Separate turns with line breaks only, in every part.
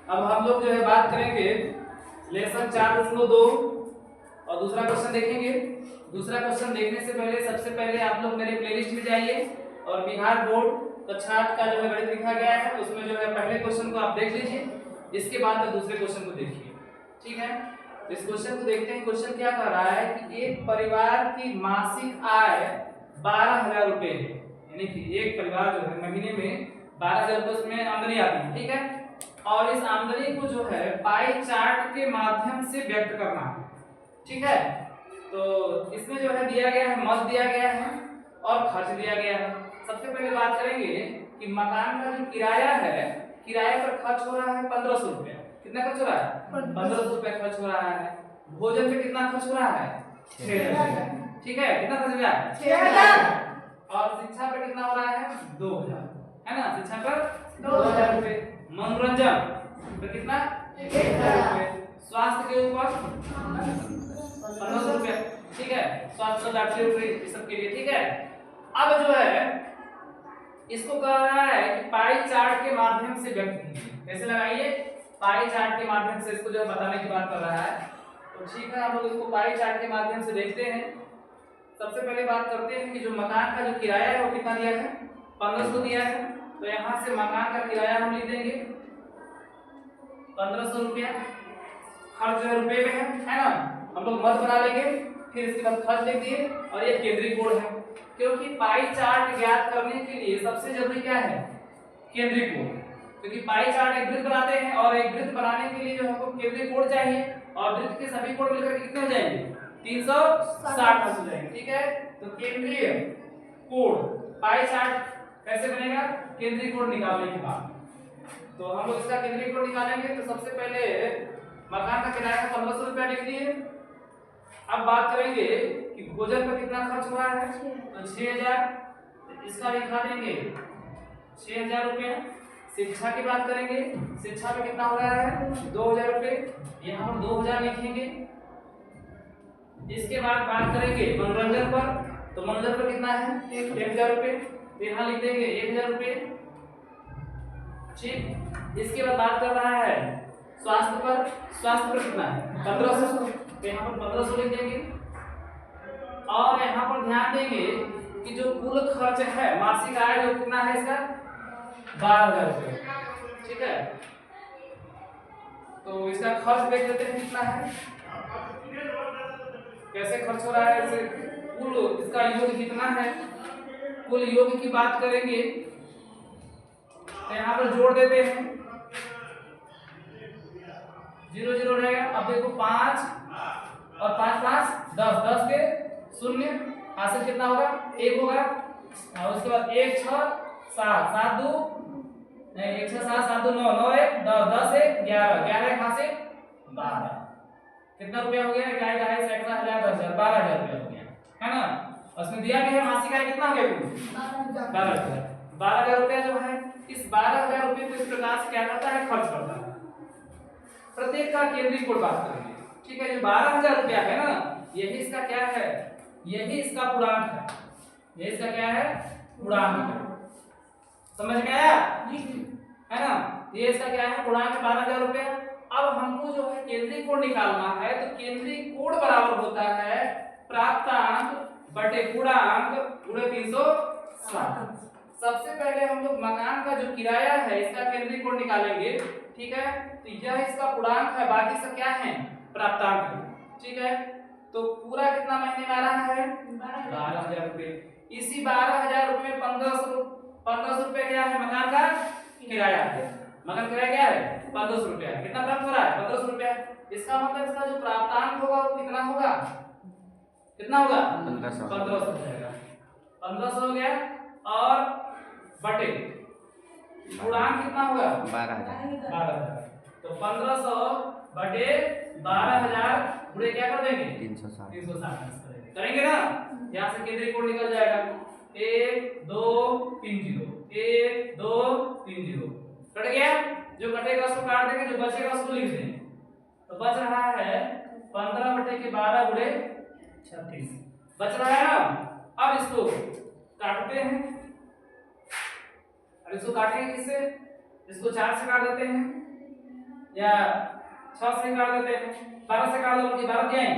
अब हम लोग जो है बात करेंगे लेसन 4.2 और दूसरा क्वेश्चन देखेंगे। दूसरा क्वेश्चन देखने से पहले सबसे पहले आप लोग मेरे प्लेलिस्ट में जाइए और बिहार बोर्ड छात्र का जो है गणित लिखा गया है उसमें जो है पहले क्वेश्चन को आप देख लीजिए, इसके बाद में दूसरे क्वेश्चन को देखिए। ठीक है, इस क्वेश्चन को देखते हैं। क्वेश्चन क्या कर रहा है कि एक परिवार की मासिक आय 12,000 रुपए है, यानी कि एक परिवार जो है महीने में 12,000 रुपए उसमें आमदनी आती है। ठीक है, और इस आमदनी को जो है पाई चार्ट के माध्यम से व्यक्त करना है। ठीक है, तो इसमें जो है दिया गया है मद दिया गया है और खर्च दिया गया है। सबसे पहले बात करेंगे कि मकान का जो किराया है, किराए पर खर्च हो रहा है 1500 रुपया। कितना खर्च हो रहा है? 1500 रुपया खर्च हो रहा है। भोजन पे कितना खर्च हो रहा है? 6,000। ठीक है, कितना खर्च हो रहा है? 6,000। और शिक्षा पे कितना हो रहा है? 2,000, है ना? शिक्षा पर 2,000 रुपए। मनोरंजन पे कितना? 1,000 रुपए। स्वास्थ्य के ऊपर 1500 रुपया। ठीक है, स्वास्थ्य का 800 रुपये इस सब के लिए। ठीक है, अब जो है इसको कह रहा है कि पाई चार्ट के माध्यम से व्यक्त कीजिए। कैसे लगाइए? पाई चार्ट के माध्यम से इसको जो है बताने की बात कर रहा है। तो ठीक है, हम लोग इसको पाई चार्ट के माध्यम से देखते हैं। सबसे पहले बात करते हैं कि जो मकान का जो किराया है वो कितना दिया है? 1500 दिया है। तो यहाँ से मकान का किराया हम लिख देंगे 1500 रुपया। खर्च जो है रुपए में है ना? हम लोग मत बना लेंगे, फिर इसके बाद खर्च लिख दिए और ये केंद्रीय कोण है, क्योंकि पाई चार्ट ज्ञात करने के लिए सबसे जरूरी क्या है? केंद्रीय कोण। क्योंकि पाई चार्ट एक वृत्त बनाते हैं और एक वृत्त बनाने के लिए जो हमको केंद्रीय कोण चाहिए और वृत्त के सभी कोण मिलकर कितने हो जाएंगे? 360 हो जाएंगे। ठीक है, तो केंद्रीय कोण पाई चार्ट कैसे बनेगा? केंद्रीय कोण निकालने के बाद। तो हम लोग इसका केंद्रीय कोण निकालेंगे। तो सबसे पहले मकान का किराया 1500 रुपया लिख दिए। अब बात करेंगे कि भोजन पर कितना खर्च हो रहा है? तो 6,000, इसका लिखा देंगे 6,000 रुपये। शिक्षा की बात करेंगे, शिक्षा पे कितना हो रहा है? 2,000 रुपये, यहाँ पर 2,000 लिखेंगे। इसके बाद बात करेंगे मनोरंजन पर, तो मनोरंजन पर कितना है? 1,000 रुपये, तो यहाँ लिख देंगे 1,000 रुपये। ठीक, इसके बाद बात कर रहा है स्वास्थ्य पर, स्वास्थ्य पर कितना है? 1500, तो यहाँ पर 1500 लिख देंगे। और यहाँ पर ध्यान देंगे कि जो कुल खर्च है मासिक आय जो कितना है इसका? 12,000 रुपये। ठीक है, तो इसका खर्च देख लेते हैं कितना है, कैसे खर्च हो रहा है। इसे कुल इसका योग कितना है? कुल योग की बात करेंगे तो यहाँ पर जोड़ देते हैं, 0 0 रहेगा। अब देखो 5 और 5 5 10, 10 के 0, हासिल कितना होगा? 1 होगा। और उसके बाद 1 6 7 7 2 नहीं 1 6 7 7 2 9 9 1 10 10 1 11 11 हासिल 12। कितना रुपया हो गया? 11 11 सैकड़ा 10,000 12,000 रुपया हो गया, है ना? उसमें दिया गया है मासिक आय कितना हो गया? 12,000। 12,000 रुपया जो है, इस 12,000 रुपये को इस प्रकार से क्या करता है? खर्च करता है। प्रत्येक का केंद्रीय कोण बात करेंगे। ठीक है, जो 12,000 रुपया है ना, यही इसका क्या है? यही इसका पूर्णांक है। यही इसका क्या है? पूर्णांक है। समझ में आया? है ना? ये इसका क्या है? पूर्णांक 12,000 रुपया। अब हमको जो है केंद्रीय कोण निकालना है, तो केंद्रीय कोण बराबर होता है प्राप्तांक बटे पूर्णांक गुणे 360। सबसे पहले हम लोग मकान का जो किराया है इसका केंद्रीय कोण निकालेंगे। ठीक है, तो यह इसका पूर्णांक है, बाकी सब क्या है? प्राप्तांक है। ठीक है, तो पूरा कितना महीने में आ रहा है? 12,000 रुपये। इसी 12,000 रुपये में 1500 रुपये क्या है? मकान का किराया है। मकान किराया क्या है? 1500 रुपया। कितना प्राप्त हो रहा है? 1500 रुपया। इसका मतलब इसका जो प्राप्तांक होगा वो कितना होगा? कितना होगा? 1500 हो जाएगा। 1500 हो गया और बटे पूर्णांक कितना होगा? 12,000। तो 1500 बटे 12,000 गुणे क्या कर देंगे? 360 करेंगे ना? यहाँ से केंद्रीय कोण निकल जाएगा 1 2 3 0 1 2 3 0 कट गया। जो कटेगा उसको काट देंगे, जो बचेगा उसको लिख देंगे। तो बच रहा है 15 बटे के 12 गुणे 36 बच रहा है ना। अब इसको काटते हैं, और इसको काटेंगे किससे? इसको 4 से काट देते हैं या 6 से काट देते हैं, 12 से काट दो, बल्कि 12 क्या है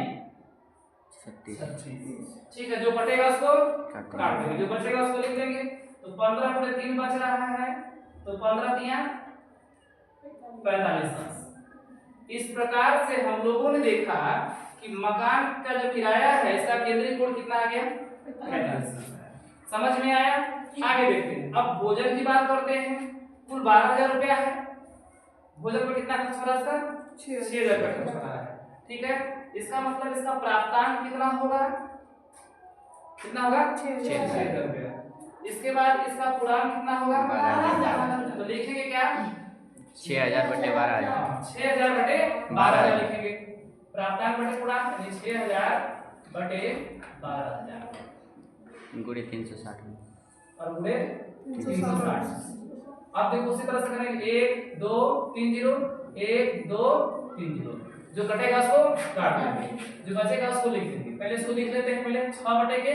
36। ठीक है, जो बटेगा उसको काट देंगे, जो बचेगा उसको लिख देंगे। तो 15 गुणे 3 बच रहा है, तो 15 तिया 45। इस प्रकार से हम लोगों ने देखा कि मकान का जो किराया है इसका केंद्रीय कोण कितना आ गया 45। समझ में आया? आगे देखते हैं। अब भोजन की बात करते हैं। कुल 12,000 रुपया है। भोजन पर कितना खर्च हो रहा है इसका 6,000 रुपया खर्च हो रहा है। ठीक है, इसका मतलब इसका प्राप्तांक कितना होगा, कितना होगा 6,000 रुपया। इसके बाद इसका पूर्णांक कितना होगा 12,000। तो लिखेंगे क्या
6,000 बटे 12,000।
6,000 बटे 12,000 लिखेंगे। प्राप्तांक बटे पूर्णांक यानी 6,000 बटे 12,000
गुणे 360
और गुणे 360। अब देखो उसी तरह से करेंगे 1 2 3 0 1 2 3 0। जो कटेगा उसको काट देंगे, जो बचेगा उसको लिख देंगे। पहले इसको लिख लेते हैं। पहले 6 बटे के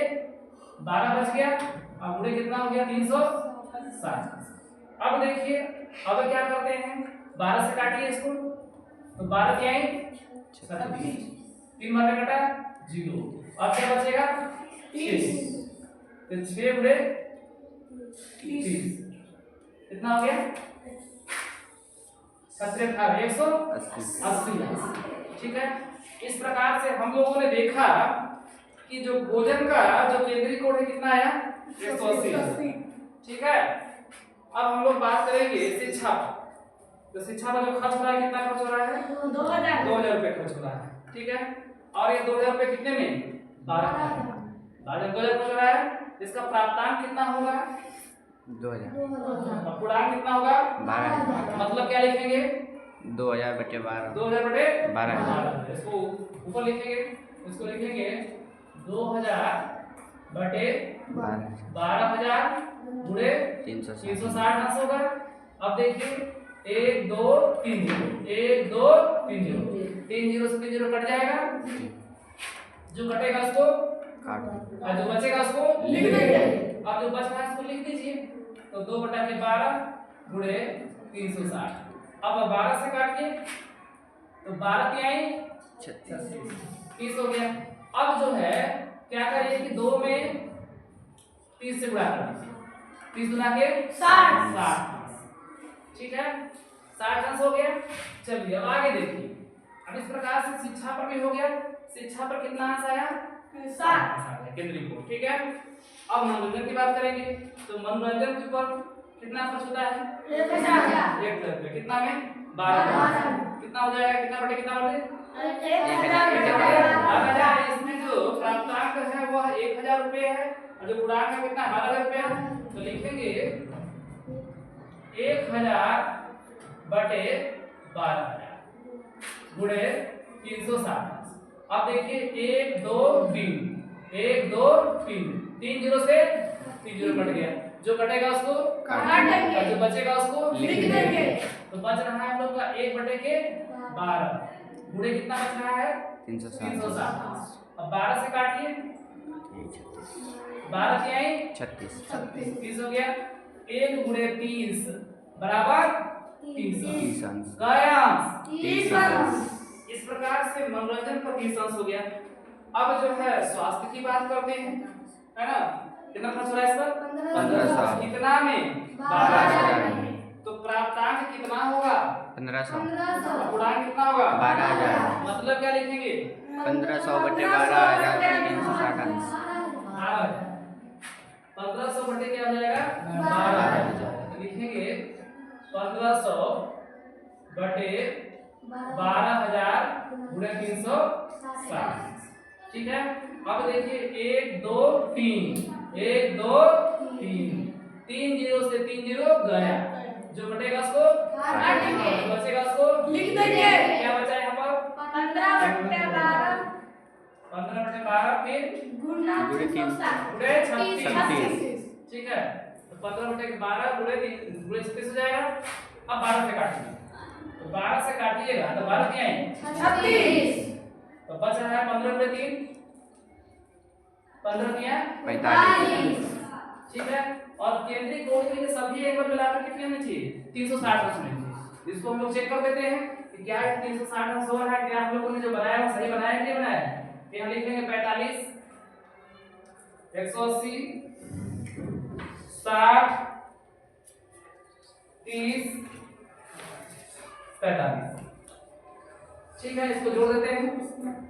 12 बच गया, अब गुणे कितना हो गया 360। अब देखिए, अब क्या करते हैं 12 से काटिए इसको, तो 12 क्या है 36। 3 बार में कटा 0, अब क्या बचेगा 6। तो 6 गुणे 30 कितना हो गया 180। ठीक है, इस प्रकार से हम लोगों ने देखा कि जो भोजन का जो केंद्रीय कोण है कितना आया 180। ठीक है, अब हम लोग बात करेंगे शिक्षा। तो शिक्षा में जो खर्च हो रहा है कितना खर्च हो रहा है 2,000 रुपये खर्च हो रहा है। ठीक है, और ये 2,000 रुपये कितने में 12,000 2,000 खर्च हो रहा है। इसका प्राप्तांक कितना होगा
2,000।
और पूर्णांक कितना होगा
12,000।
मतलब क्या लिखेंगे
2,000 बटे 12।
2,000 बटे
12,000।
इसको ऊपर लिखेंगे, इसको लिखेंगे 2,000 बटे 12,000 गुणे 360 होगा। अब देखिए 1 2 3 0 1 2 3 0 3 0 से 3 0 कट जाएगा, जो कटेगा उसको
काट
और जो बचेगा उसको लिख देंगे। अब जो बच रहा है उसको लिख दीजिए। तो 2 बटा के 12 गुणे 360। अब 12 से काटिए, तो 12 क्या आई 36 30 हो गया। अब जो है क्या करिए कि 2 में 30 से गुणा कर दीजिए, 30 गुना के 60। ठीक है, 60 अंश हो गया। चलिए अब आगे देखिए। अब इस प्रकार से शिक्षा पर भी हो गया। शिक्षा पर कितना अंश आया 60 केंद्रीय कोण। ठीक है, अब मनोरंजन की बात करेंगे। तो मनोरंजन के ऊपर कितना खर्च होता है 1,000 रुपये। कितना में 12 कितना हो जाएगा, कितना बटे 1,000। इसमें जो प्राप्तांक है वह 1,000 रुपये है और जो पूर्णांक है कितना 12,000 रुपये है। तो लिखेंगे 1,000 बटे 12,000 गुणे 360। अब देखिए 1 2 3 1 2 3 3 0 से 3 0 कट गया, जो कटेगा उसको काट देंगे और जो बचेगा उसको लिख देंगे। तो बच रहा है हम लोग का 1 बटे के 12 गुणे कितना बच रहा है 360। अब 12 से काटिए, 12 क्या आई
36।
30 हो गया। 1 गुणे 30 बराबर 30
अंश।
गया
30 अंश।
इस प्रकार से मनोरंजन पर 30 अंश हो गया। अब जो है स्वास्थ्य की बात करते हैं, है ना। कितना खर्च हो रहा है इस पर
1500।
कितना में 12,000। तो प्राप्तांक कितना होगा
1500।
पूर्णांक कितना होगा
12,000।
मतलब क्या लिखेंगे
1500 बटे 12,000 360 अंश।
1500 बटे क्या हो जाएगा 12,000। लिखेंगे 1500 बटे 12,000 गुणे 360। ठीक है, अब देखिए 1 2 3 1 2 3 3 0 से 3 0 गया, जो बटेगा उसको काट देंगे, जो बचेगा उसको लिख देंगे। क्या बचा यहाँ पर
15 बटे 12
फिर
गुणा
गुणे
36। ठीक है, तो 15 बटे 12 गुणे 36 हो जाएगा। अब 12 से काटिए, तो 12 से काटिएगा तो 12 क्या है
36।
तो बच रहा है 15 बटे 3 15 क्या
45।
ठीक है, और केंद्रीय कोण के लिए सभी एक बार मिलाकर कितने में चाहिए 360 अंश में चाहिए। इसको हम लोग चेक कर देते हैं। कि क्या है 360 अंश हो रहा है, क्या हम लोगों ने जो बनाया वो सही बनाया कि नहीं बनाया? तो यहाँ लिखेंगे 45 180 60 30 45। ठीक है, इसको जोड़ देते हैं।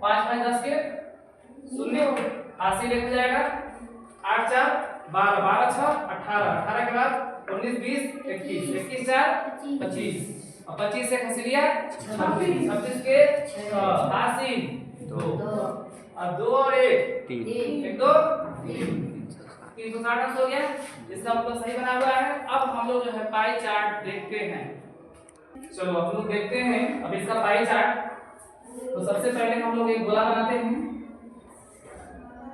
5 5 10 के 0 80 लिख हो जाएगा। 8 4 12 12 6 18 18 के बाद 19 20 21 21 4 25 और 25 से खसी लिया 26 26 के 80 2 और 2 और 1
3
1 2 360 अंश हो गया। इसका मतलब सही बना हुआ है। अब हम लोग जो है पाई चार्ट देखते हैं। चलो अब लोग देखते हैं अब इसका पाई चार्ट। तो सबसे पहले हम लोग एक गोला बनाते हैं,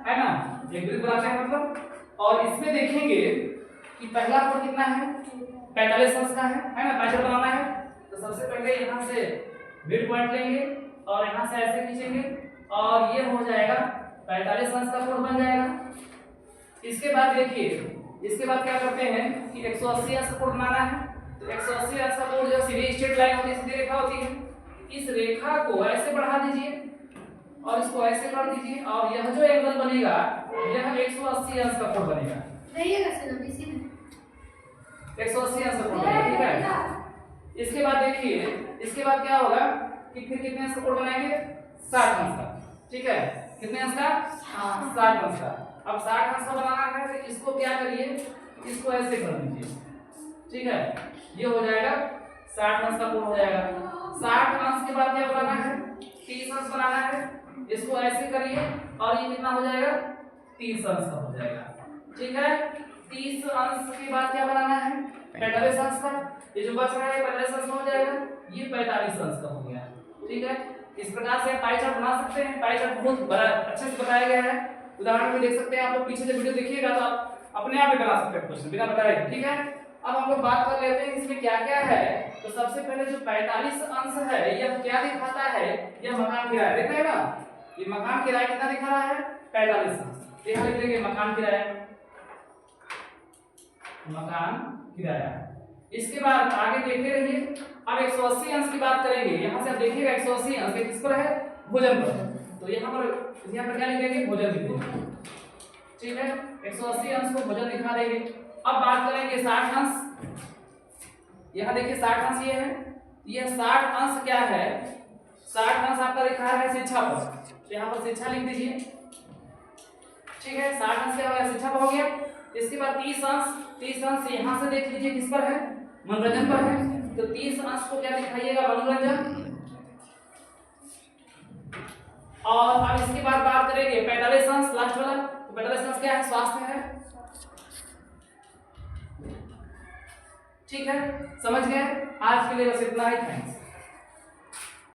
है ना, एक वृत्त बनाते हैं मतलब, और इसमें देखेंगे कि पहला कोण कितना है, 45 अंश का है ना, पाई चार्ट बनाना है। तो सबसे पहले यहाँ से मिड पॉइंट लेंगे और यहाँ से ऐसे खींचेंगे और ये हो जाएगा 45 अंश का कोण बन जाएगा। इसके बाद देखिए, इसके बाद क्या करते हैं कि 180 अंश का कोण बनाना है। तो 180 अंश का कोण जो सीधी स्ट्रेट लाइन होती है, सीधी रेखा होती है, इस रेखा को ऐसे बढ़ा दीजिए और इसको ऐसे कर दीजिए और यह जो एंगल बनेगा यह 180 अंश का कोण बनेगा। 180 अंश का कोण बनेगा, ठीक है। इसके बाद देखिए, इसके बाद क्या होगा कि फिर कितने अंश का कोण बनाएंगे, 60 अंश का, ठीक है। कितने अंश का, 60 अंश का। अब 60 अंश का बनाना है तो इसको क्या करिए, इसको ऐसे कर दीजिए, ठीक है। ये हो जाएगा 60 अंश का कोण हो जाएगा। 60 अंश के बाद क्या बनाना है, 30 अंश बनाना है। इसको ऐसे करिए और ये कितना हो जाएगा, 30 अंश का हो जाएगा, ठीक है। 30 अंश के बाद क्या बनाना है, 45 अंश का। ये जो बच रहा है 45 अंश का हो जाएगा, ये 45 अंश का हो गया, ठीक है। इस प्रकार से पाई चार्ट बना सकते हैं। पाई चार्ट बहुत बड़ा अच्छे से बताया गया है, उदाहरण में देख सकते हैं। आप लोग पीछे से वीडियो देखिएगा तो आप अपने आप ही बना सकते हैं क्वेश्चन बिना बताए, ठीक है। अब हम लोग बात कर लेते हैं इसमें क्या क्या है। तो सबसे पहले जो 45 अंश है यह क्या दिखाता है, यह मकान किराया, देख रहे हैं ना, ये मकान किराया कितना दिखा रहा है, 45 अंश। यहाँ लिख देंगे मकान किराया, मकान किराया। इसके बाद आगे देखते रहिए। अब 180 अंश की बात करेंगे। यहाँ से आप देखिएगा 180 अंश किस पर है, भुजन पर। तो यहाँ पर क्या लिख देंगे, भुजन लिख देंगे, ठीक है। 180 अंश को भुजन दिखा देंगे। अब बात करेंगे 60 अंश। यहाँ देखिए 60 अंश ये है, यह 60 अंश क्या है, 60 अंश आपका लिखा है शिक्षा पर, तो यहाँ पर शिक्षा लिख दीजिए, ठीक है। 60 अंश क्या हो गया, शिक्षा पर हो गया। इसके बाद 30 अंश यहाँ से देख लीजिए किस पर है, मनोरंजन पर है। तो 30 अंश को क्या दिखाइएगा, मनोरंजन। और अब इसके बाद बात करेंगे 45 अंश, लास्ट वाला। तो 45 अंश क्या है, स्वास्थ्य है, ठीक है। समझ गए? आज के लिए बस इतना ही, थैंक्स।